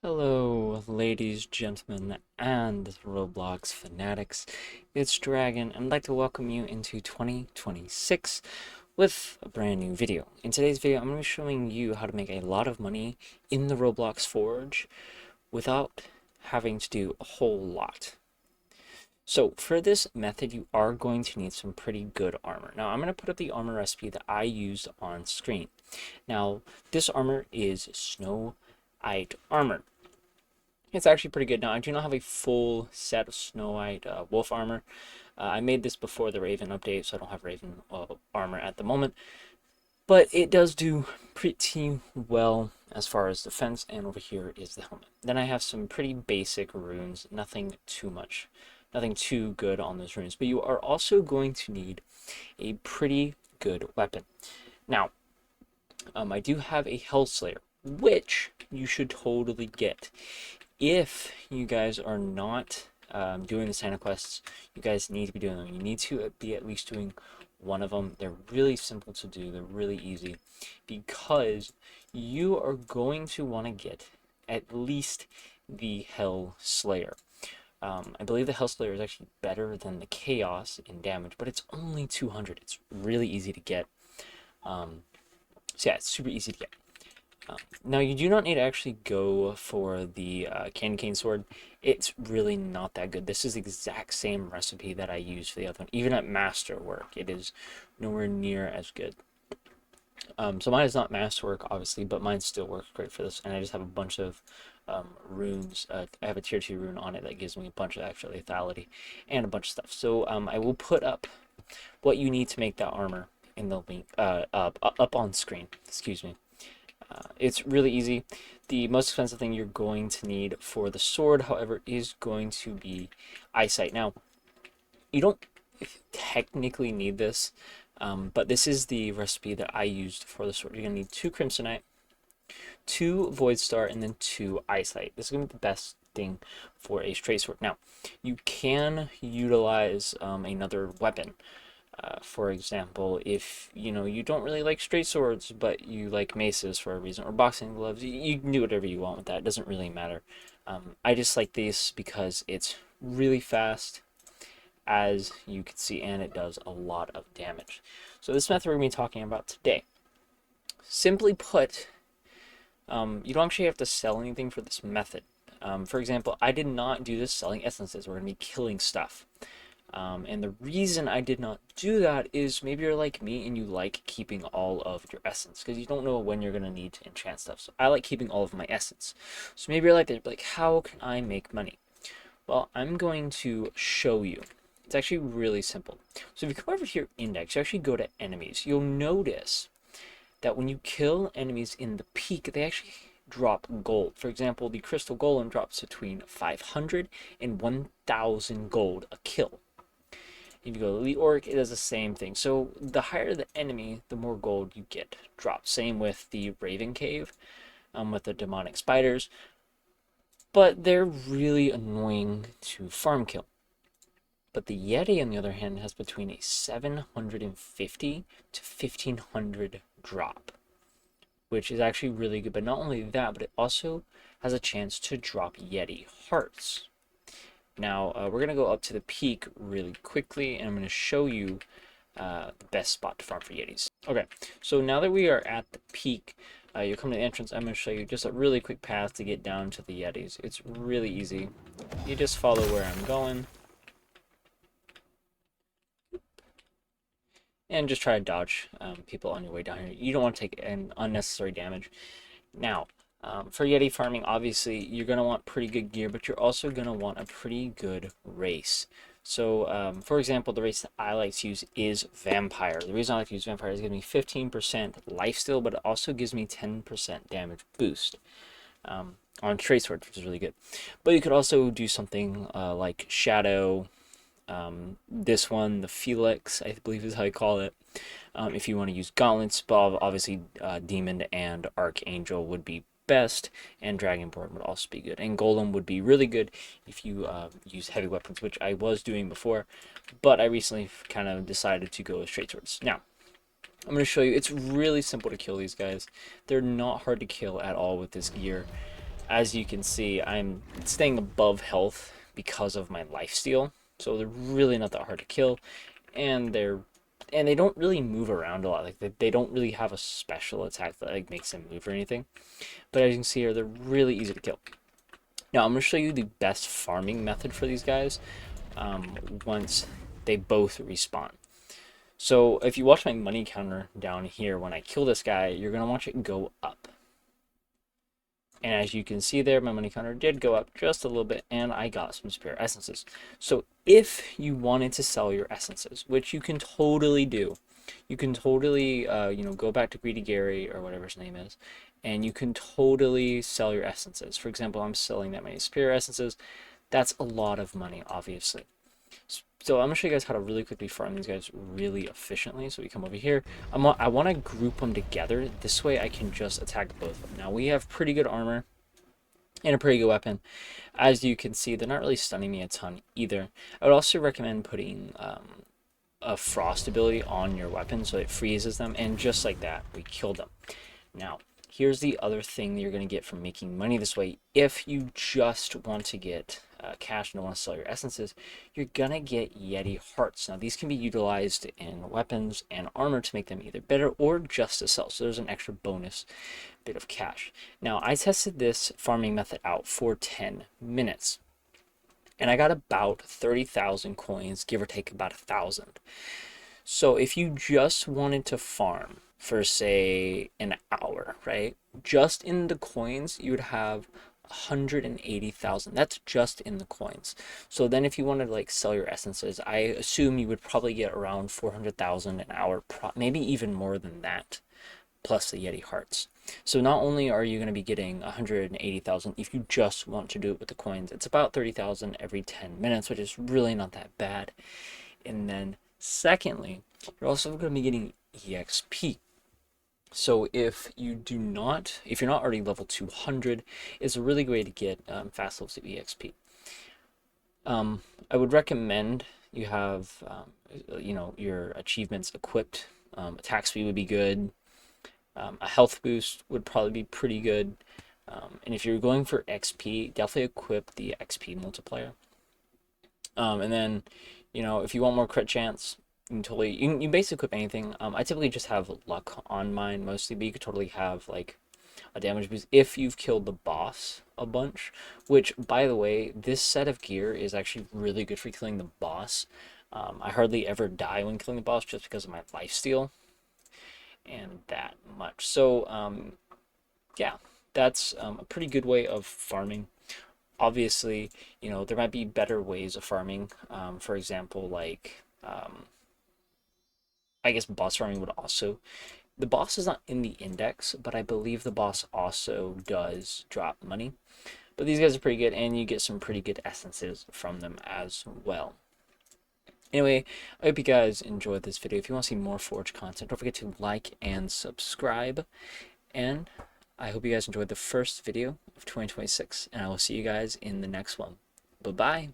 Hello, ladies, gentlemen, and Roblox fanatics. It's Dragon, and I'd like to welcome you into 2026 with a brand new video. In today's video, I'm going to be showing you how to make a lot of money in the Roblox Forge without having to do a whole lot. So for this method, you are going to need some pretty good armor. Now, I'm going to put up the armor recipe that I used on screen. Now, this armor is Snow-Ite armor. It's actually pretty good. Now, I do not have a full set of Snow-Ite wolf armor. I made this before the Raven update, so I don't have Raven armor at the moment. But it does do pretty well as far as defense, and over here is the helmet. Then I have some pretty basic runes, nothing too much, nothing too good on those runes. But you are also going to need a pretty good weapon. Now, I do have a Hellslayer, which you should totally get. If you guys are not doing the Santa quests, you guys need to be doing them. You need to be at least doing one of them. They're really simple to do. They're really easy because you are going to want to get at least the Hell Slayer. I believe the Hell Slayer is actually better than the Chaos in damage, but it's only 200. It's really easy to get. So yeah, it's super easy to get. Now, you do not need to actually go for the candy cane sword. It's really not that good. This is the exact same recipe that I used for the other one. Even at masterwork, it is nowhere near as good. So mine is not masterwork, obviously, but mine still works great for this. And I just have a bunch of runes. I have a tier 2 rune on it that gives me a bunch of extra lethality and a bunch of stuff. So I will put up what you need to make that armor in the link up on screen. Excuse me. It's really easy. The most expensive thing you're going to need for the sword, however, is going to be eyesight. Now, you don't technically need this, but this is the recipe that I used for the sword. You're going to need 2 Crimsonite, 2 Void Star, and then 2 eyesight. This is going to be the best thing for a straight sword. Now, you can utilize another weapon. For example, if you don't really like straight swords, but you like maces for a reason, or boxing gloves, you can do whatever you want with that. It doesn't really matter. I just like this because it's really fast, as you can see, and it does a lot of damage. So this method we're going to be talking about today. Simply put, you don't actually have to sell anything for this method. For example, I did not do this selling essences. We're going to be killing stuff. And the reason I did not do that is maybe you're like me and you like keeping all of your essence because you don't know when you're going to need to enchant stuff. So I like keeping all of my essence. So maybe you're like that, like, how can I make money? Well, I'm going to show you. It's actually really simple. So if you come over to your index, you actually go to enemies. You'll notice that when you kill enemies in the peak, they actually drop gold. For example, the crystal golem drops between 500 and 1,000 gold a kill. If you go to the orc, it does the same thing. So the higher the enemy, the more gold you get dropped. Same with the Raven Cave, with the demonic spiders. But they're really annoying to farm kill. But the Yeti, on the other hand, has between a 750 to 1,500 drop, which is actually really good. But not only that, but it also has a chance to drop Yeti hearts. Now, we're going to go up to the peak really quickly, and I'm going to show you the best spot to farm for Yetis. Okay, so now that we are at the peak, you come to the entrance. I'm going to show you just a really quick path to get down to the Yetis. It's really easy. You just follow where I'm going. And just try to dodge people on your way down here. You don't want to take an unnecessary damage. Now, for Yeti farming, obviously, you're going to want pretty good gear, but you're also going to want a pretty good race. So, for example, the race that I like to use is Vampire. The reason I like to use Vampire is it gives me 15% lifesteal, but it also gives me 10% damage boost on straight swords, which is really good. But you could also do something like Shadow. This one, the Felix, I believe is how you call it. If you want to use gauntlets, but obviously Demon and Archangel would be best, and Dragonborn would also be good. And Golem would be really good if you use heavy weapons, which I was doing before, but I recently kind of decided to go with straight swords. Now, I'm going to show you. It's really simple to kill these guys. They're not hard to kill at all with this gear. as you can see, I'm staying above health because of my lifesteal. So they're really not that hard to kill, and they don't really move around a lot. Like they don't really have a special attack that like makes them move or anything. But as you can see here, they're really easy to kill. Now I'm going to show you the best farming method for these guys once they both respawn. So if you watch my money counter down here, when I kill this guy, you're going to watch it go up. And as you can see there, my money counter did go up just a little bit, and I got some spare essences. So if you wanted to sell your essences, which you can totally do, you can totally, go back to Greedy Gary or whatever his name is, and you can totally sell your essences. For example, I'm selling that many spare essences. That's a lot of money, obviously. So I'm going to show you guys how to really quickly farm these guys really efficiently. So we come over here. I want to group them together. This way I can just attack both of them. Now we have pretty good armor and a pretty good weapon. As you can see, they're not really stunning me a ton either. I would also recommend putting a frost ability on your weapon so it freezes them. And just like that, we killed them. Now, here's the other thing that you're going to get from making money this way. If you just want to get cash and don't want to sell your essences, you're going to get Yeti hearts. Now, these can be utilized in weapons and armor to make them either better or just to sell. So there's an extra bonus bit of cash. Now, I tested this farming method out for 10 minutes. And I got about 30,000 coins, give or take about 1,000. So if you just wanted to farm for, say, an hour, right? Just in the coins, you would have 180,000. That's just in the coins. So then if you wanted to like sell your essences, I assume you would probably get around 400,000 an hour, maybe even more than that, plus the Yeti hearts. So not only are you going to be getting 180,000 if you just want to do it with the coins, it's about 30,000 every 10 minutes, which is really not that bad. And then secondly, you're also going to be getting EXP. So if you're not already level 200, it's a really good way to get fast levels of EXP. I would recommend you have, your achievements equipped. Attack speed would be good. A health boost would probably be pretty good. And if you're going for XP, definitely equip the XP multiplier. And then, if you want more crit chance, you can you basically equip anything. I typically just have luck on mine mostly, but you could totally have like a damage boost if you've killed the boss a bunch, which by the way, this set of gear is actually really good for killing the boss. I hardly ever die when killing the boss just because of my lifesteal and that much. So yeah, that's a pretty good way of farming. Obviously, there might be better ways of farming. For example, like I guess boss farming would also. The boss is not in the index, but I believe the boss also does drop money. But these guys are pretty good, and you get some pretty good essences from them as well. Anyway, I hope you guys enjoyed this video. If you want to see more Forge content, don't forget to like and subscribe. And I hope you guys enjoyed the first video of 2026, and I will see you guys in the next one. Bye-bye.